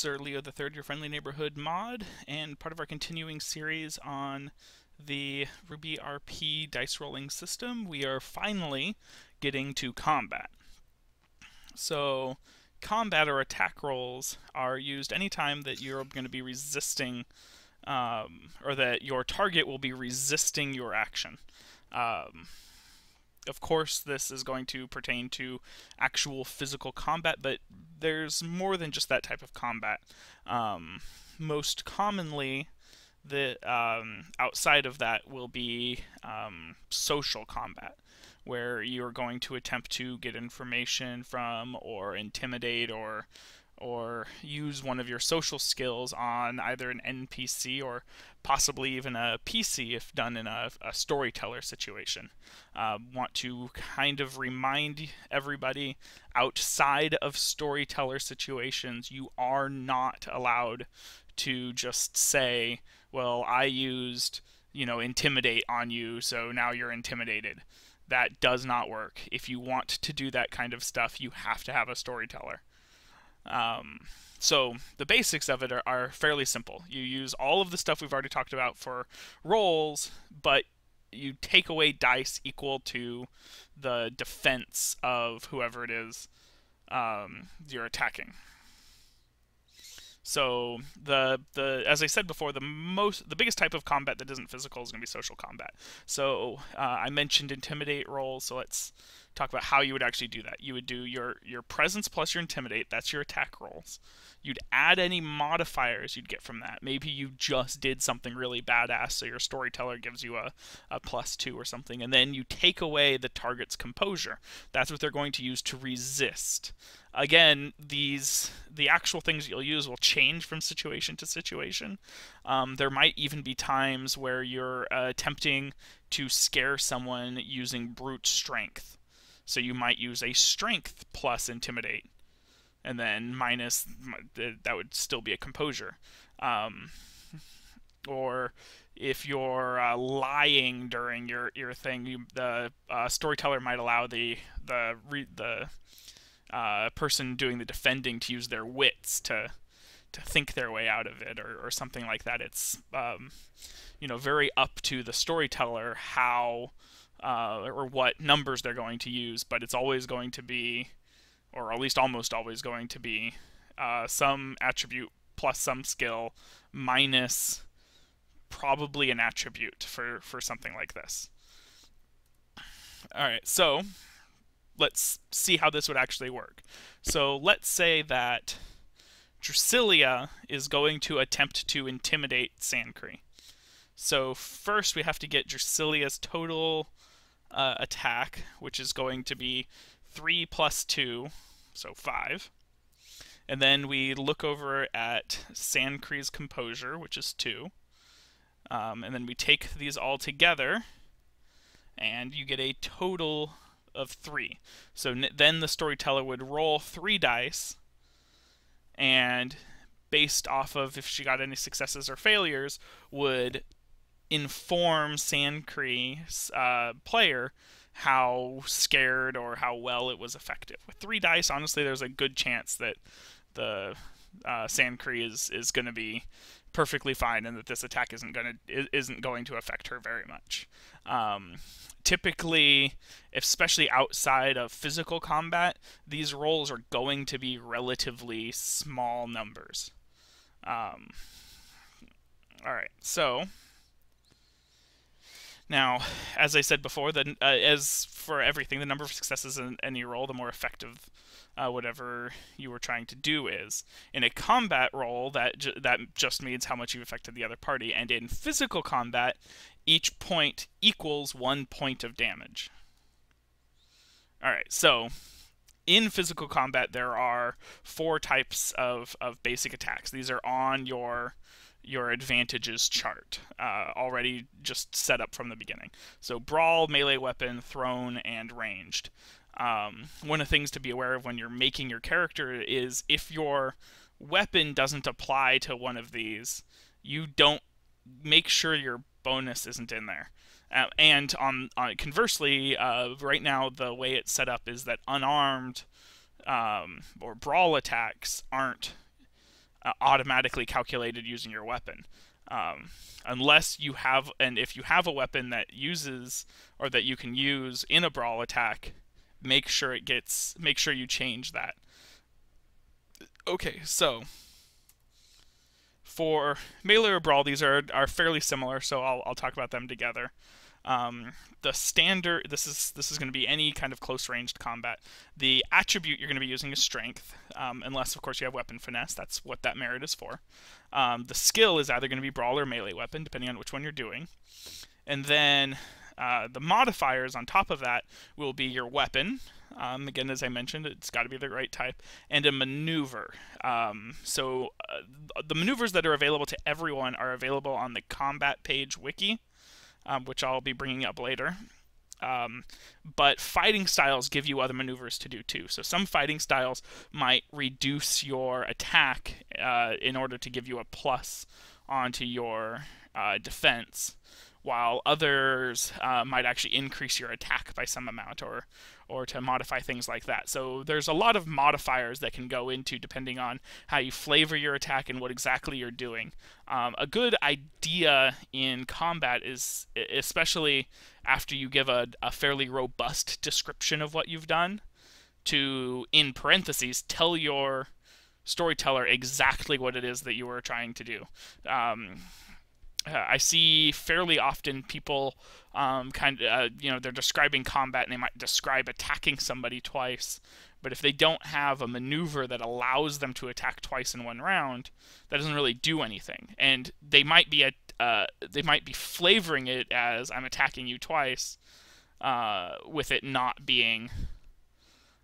Sir Leo III, your friendly neighborhood mod, and part of our continuing series on the RWBYrp dice rolling system, we are finally getting to combat. So, combat or attack rolls are used anytime that you're going to be resisting, or that your target will be resisting your action. Of course, this is going to pertain to actual physical combat, but there's more than just that type of combat. Most commonly, the outside of that will be social combat, where you're going to attempt to get information from, or intimidate, or use one of your social skills on either an NPC or possibly even a PC if done in a storyteller situation. Want to kind of remind everybody, outside of storyteller situations, you are not allowed to just say, well, I used, intimidate on you, so now you're intimidated. That does not work. If you want to do that kind of stuff, you have to have a storyteller. So the basics of it are fairly simple. You use all of the stuff we've already talked about for rolls, but you take away dice equal to the defense of whoever it is you're attacking. So as I said before, the biggest type of combat that isn't physical is going to be social combat. So I mentioned intimidate rolls, so let's talk about how you would actually do that. You would do your presence plus your intimidate. That's your attack rolls. You'd add any modifiers you'd get from that. Maybe you just did something really badass, so your storyteller gives you a +2 or something, and then you take away the target's composure. That's what they're going to use to resist. Again, the actual things you'll use will change from situation to situation. There might even be times where you're attempting to scare someone using brute strength. So you might use a strength plus intimidate, and then minus, that would still be a composure. Or if you're lying during your thing, the storyteller might allow the person doing the defending to use their wits to think their way out of it, or something like that. It's very up to the storyteller how or what numbers they're going to use, but it's always going to be, or at least almost always going to be, some attribute plus some skill minus probably an attribute for something like this. Alright, so let's see how this would actually work. So let's say that Drusilla is going to attempt to intimidate Sancree. So first we have to get Drusilla's total attack, which is going to be 3 plus 2, so 5. And then we look over at Sancree's composure, which is 2. And then we take these all together, and you get a total of 3. So then the storyteller would roll 3 dice, and based off of if she got any successes or failures, would inform Sancree's player how scared or how well it was effective. With 3 dice, honestly, there's a good chance that the Sancree is going to be perfectly fine, and that this attack isn't going to affect her very much. Typically, especially outside of physical combat, these rolls are going to be relatively small numbers. Alright, so now, as I said before, as for everything, the number of successes in any roll, the more effective whatever you were trying to do is. In a combat roll, that just means how much you've affected the other party, and in physical combat, each point equals 1 point of damage. Alright, so in physical combat, there are 4 types of basic attacks. These are on your advantages chart, already just set up from the beginning. So brawl, melee weapon, thrown, and ranged. One of the things to be aware of when you're making your character is if your weapon doesn't apply to one of these, you don't make sure your bonus isn't in there. And conversely, right now the way it's set up is that unarmed or brawl attacks aren't automatically calculated using your weapon. Unless you have, and if you have a weapon that uses, or that you can use in a brawl attack, make sure you change that. Okay, so for melee or brawl, these are fairly similar, so I'll talk about them together. The standard, this is going to be any kind of close ranged combat. The attribute you're going to be using is strength, unless of course you have weapon finesse. That's what that merit is for. The skill is either going to be brawl or melee weapon, depending on which one you're doing. And then the modifiers on top of that will be your weapon. Again, as I mentioned, it's got to be the right type, and a maneuver. The maneuvers that are available to everyone are available on the combat page wiki, which I'll be bringing up later. But fighting styles give you other maneuvers to do too. So some fighting styles might reduce your attack in order to give you a plus onto your defense, while others might actually increase your attack by some amount, or to modify things like that. So there's a lot of modifiers that can go into depending on how you flavor your attack and what exactly you're doing. A good idea in combat is, especially after you give a fairly robust description of what you've done, to, in parentheses, tell your storyteller exactly what it is that you were trying to do. I see fairly often people they're describing combat and they might describe attacking somebody twice, but if they don't have a maneuver that allows them to attack twice in one round, that doesn't really do anything. And they might be flavoring it as I'm attacking you twice, with it not being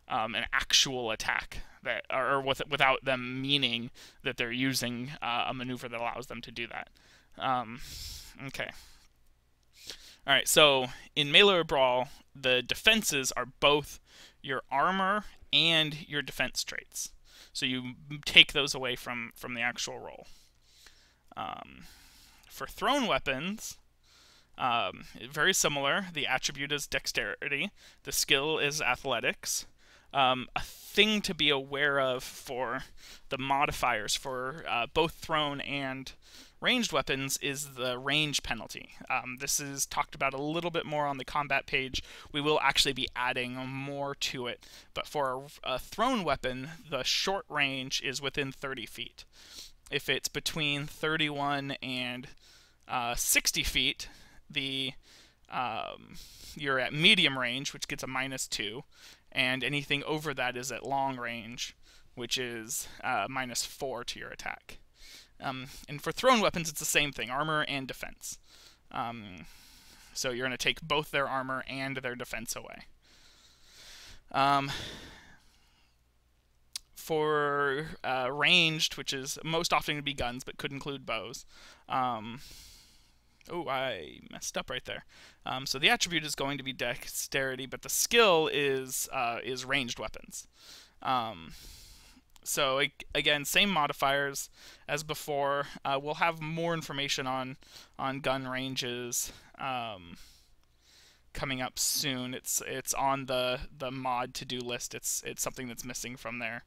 an actual attack, that, or without them meaning that they're using a maneuver that allows them to do that. Okay. Alright, so in melee or brawl, the defenses are both your armor and your defense traits. So you take those away from the actual roll. For thrown weapons, very similar. The attribute is dexterity. The skill is athletics. A thing to be aware of for the modifiers for both thrown and ranged weapons is the range penalty. This is talked about a little bit more on the combat page. We will actually be adding more to it. But for a thrown weapon, the short range is within 30 feet. If it's between 31 and 60 feet, you're at medium range, which gets a -2, and anything over that is at long range, which is -4 to your attack. And for thrown weapons, it's the same thing, armor and defense. So you're going to take both their armor and their defense away. For ranged, which is most often going to be guns, but could include bows. Oh, I messed up right there. So the attribute is going to be dexterity, but the skill is ranged weapons. So again, same modifiers as before. We'll have more information on gun ranges coming up soon. It's on the mod to-do list. It's something that's missing from there.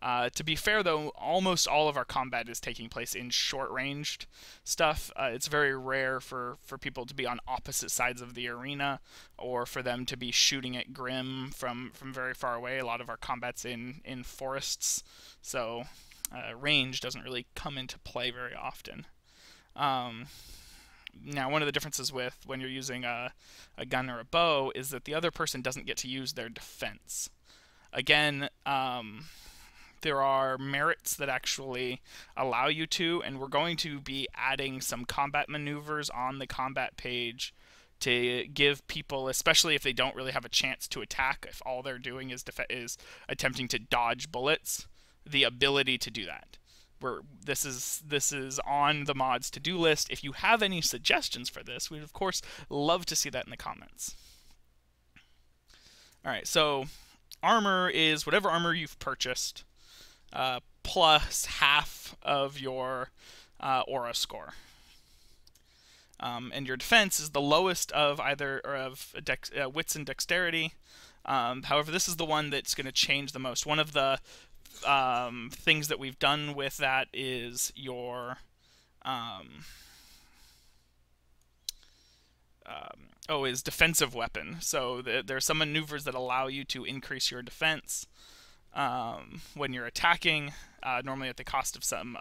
To be fair, though, almost all of our combat is taking place in short-ranged stuff. It's very rare for people to be on opposite sides of the arena, or for them to be shooting at Grim from very far away. A lot of our combat's in forests, so range doesn't really come into play very often. Now, one of the differences with when you're using a gun or a bow is that the other person doesn't get to use their defense. Again, there are merits that actually allow you to, and we're going to be adding some combat maneuvers on the combat page to give people, especially if they don't really have a chance to attack, if all they're doing is attempting to dodge bullets, the ability to do that. This is on the mod's to-do list. If you have any suggestions for this, we'd of course love to see that in the comments. Alright, so armor is whatever armor you've purchased, plus half of your aura score. And your defense is the lowest of either wits and dexterity. However, this is the one that's going to change the most. One of the things that we've done with that is your is defensive weapon. So there are some maneuvers that allow you to increase your defense when you're attacking, normally at the cost of some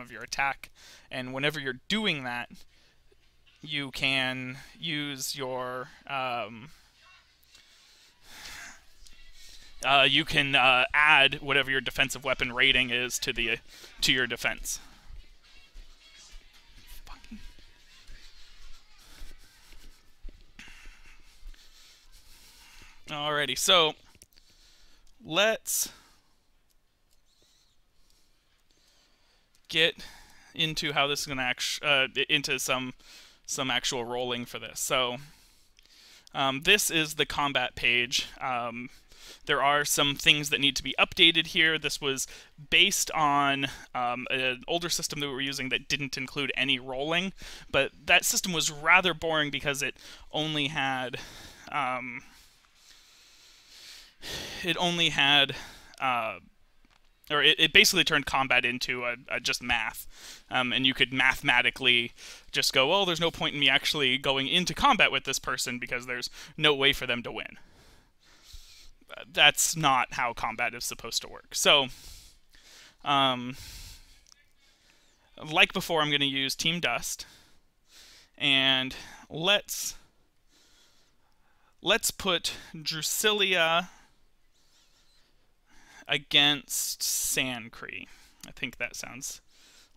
of your attack. And whenever you're doing that, you can use your you can add whatever your defensive weapon rating is to your defense. Alrighty, so let's get into how this is going to into some actual rolling for this. So this is the combat page. There are some things that need to be updated here. This was based on an older system that we were using that didn't include any rolling, but that system was rather boring because it only had it basically turned combat into just math, and you could mathematically just go, well, there's no point in me actually going into combat with this person because there's no way for them to win. That's not how combat is supposed to work. So, like before, I'm going to use Team Dust, and let's put Drusilla against Sancree. I think that sounds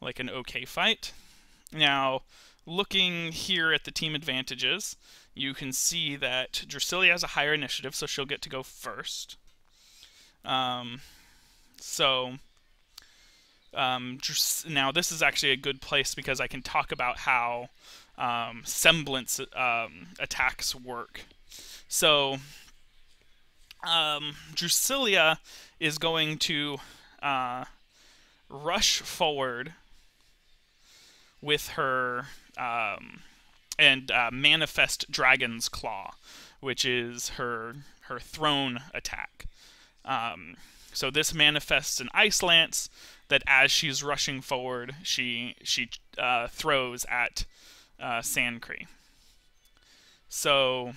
like an okay fight. Now, looking here at the team advantages, you can see that Drusilla has a higher initiative, so she'll get to go first. Now this is actually a good place because I can talk about how semblance attacks work. So Drusilla is going to rush forward with her and manifest Dragon's Claw, which is her thrown attack. So this manifests an Ice Lance that, as she's rushing forward, she throws at Sancree. So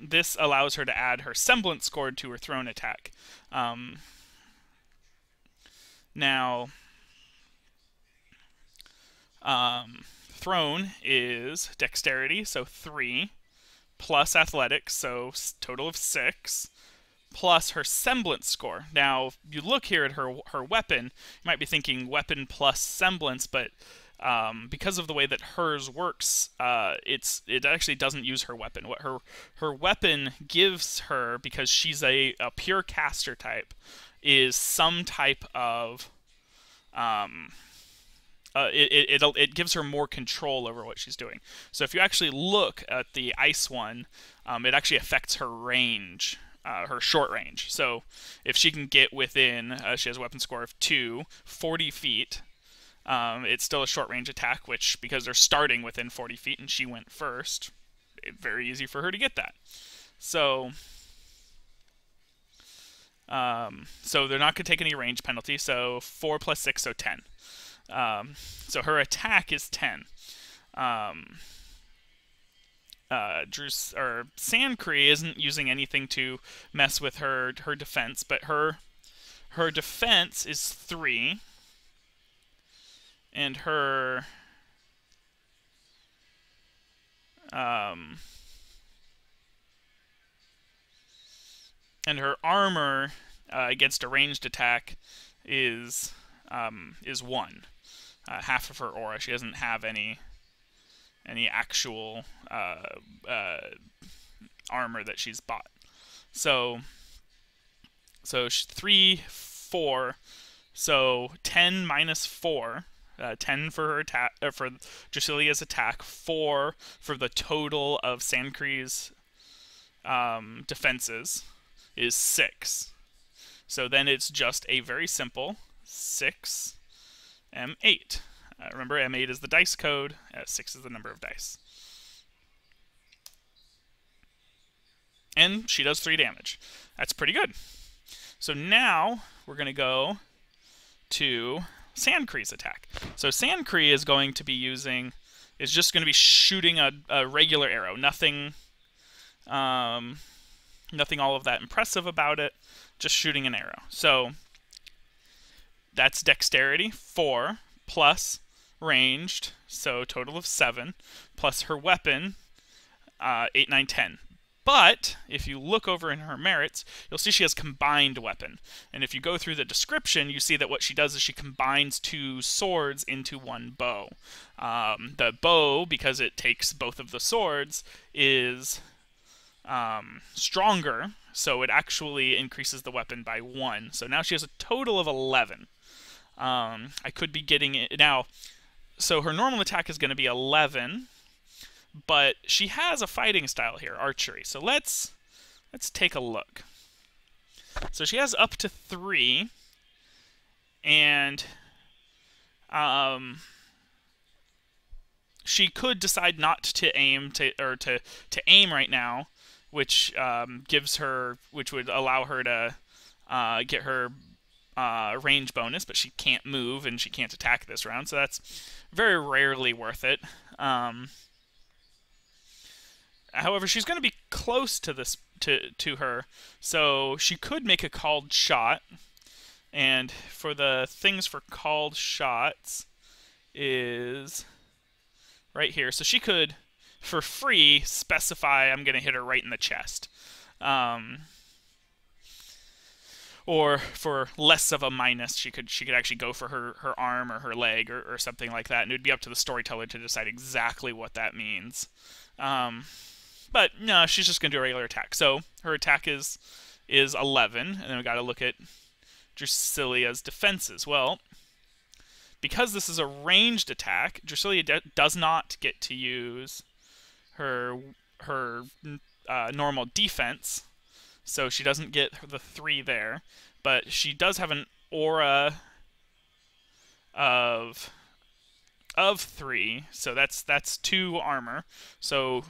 this allows her to add her semblance score to her thrown attack. Now, thrown is dexterity, so 3, plus athletics, so total of 6, plus her semblance score. Now, you look here at her weapon, you might be thinking weapon plus semblance, but because of the way that hers works, it actually doesn't use her weapon. What her weapon gives her, because she's a pure caster type, is some type of it gives her more control over what she's doing. So if you actually look at the ice one, it actually affects her range, her short range. So if she can get within, she has a weapon score of 2, 40 feet, it's still a short range attack, which, because they're starting within 40 feet and she went first, it's very easy for her to get that. So they're not going to take any range penalty, so 4 plus 6, so 10. So her attack is 10. Sancree isn't using anything to mess with her defense, but her defense is 3, and her armor against a ranged attack is 1. Half of her aura. She doesn't have any actual armor that she's bought. So 3, 4. So 10 minus 4. 10 for her attack, for Drusilla's attack. 4 for the total of Sancree's defenses is 6. So then it's just a very simple 6 M8. Remember, M8 is the dice code, 6 is the number of dice. And she does 3 damage. That's pretty good. So now we're going to go to Sandcree's attack. So Sandcree is going to be just going to be shooting a regular arrow. Nothing all of that impressive about it, just shooting an arrow. So that's dexterity 4 plus ranged, so total of 7, plus her weapon 8, 9, 10. But if you look over in her merits, you'll see she has combined weapon. And if you go through the description, you see that what she does is she combines 2 swords into 1 bow. The bow, because it takes both of the swords, is stronger, so it actually increases the weapon by 1. So now she has a total of 11. I could be getting it now. So her normal attack is going to be 11. But she has a fighting style here, archery. So let's take a look. So she has up to 3, and she could decide not to aim to aim right now, which would allow her to get her range bonus, but she can't move and she can't attack this round. So that's very rarely worth it. However, she's going to be close to this to her, so she could make a called shot. And for the things for called shots is right here. So she could, for free, specify I'm going to hit her right in the chest. Or for less of a minus, she could actually go for her arm or her leg or something like that, and it would be up to the storyteller to decide exactly what that means. But no, she's just going to do a regular attack. So her attack is 11, and then we got to look at Drusilia's defenses. Well, because this is a ranged attack, Drusilia does not get to use her normal defense, so she doesn't get the 3 there. But she does have an aura of 3, so that's 2 armor. So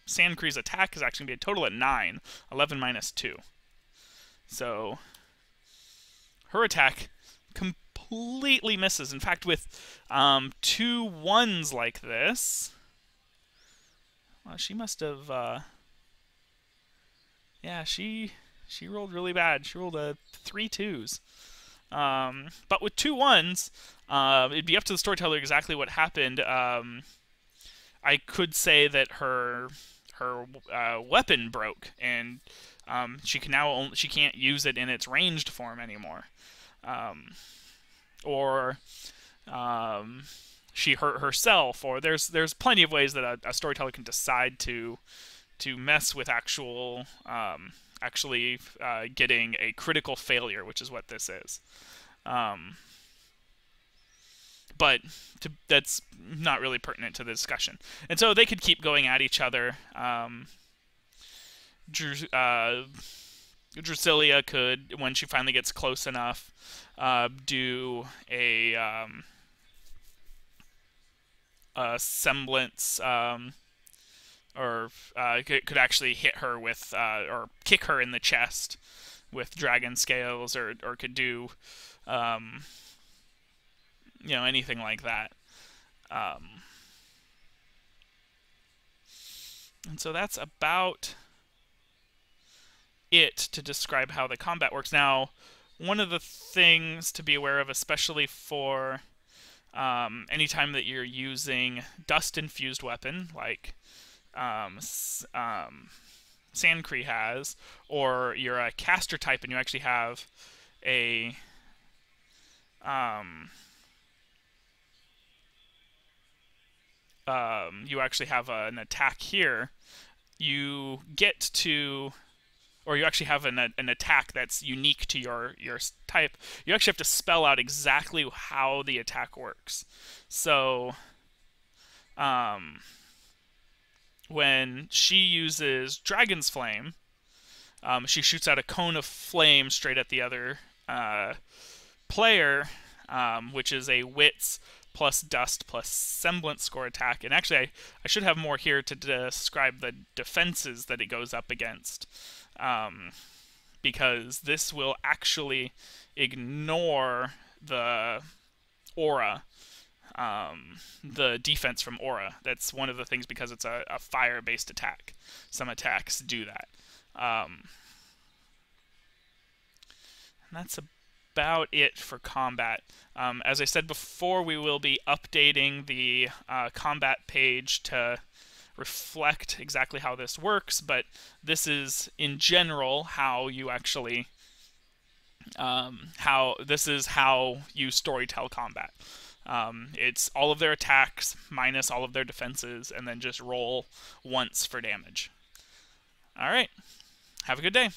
Sandcree's attack is actually going to be a total of 9, 11 minus 2. So her attack completely misses. In fact, with 2 1s like this, well, she must have yeah, she rolled really bad. She rolled 3 2s. But with 2 1s, it'd be up to the storyteller exactly what happened. I could say that her weapon broke, and she can't use it in its ranged form anymore. Or she hurt herself, or there's plenty of ways that a storyteller can decide to mess with actually getting a critical failure, which is what this is. But that's not really pertinent to the discussion. And so they could keep going at each other. Drusilia could, when she finally gets close enough, do a semblance, or could actually hit her with, or kick her in the chest with dragon scales, or could do anything like that. And so that's about it to describe how the combat works. Now, one of the things to be aware of, especially for anytime that you're using dust-infused weapon, like Sandcree has, or you're a caster type and you actually have a you actually have an attack here, you get to, or you actually have an attack that's unique to your type, you actually have to spell out exactly how the attack works. So when she uses Dragon's Flame, she shoots out a cone of flame straight at the other player, which is a wits plus dust plus semblance score attack. And actually, I should have more here to describe the defenses that it goes up against. because this will actually ignore the aura, the defense from aura. That's one of the things, because it's a fire-based attack. Some attacks do that. And that's about it for combat. As I said before, we will be updating the combat page to reflect exactly how this works, but this is in general how you actually how you storytell combat. It's all of their attacks minus all of their defenses, and then just roll once for damage. All right, have a good day.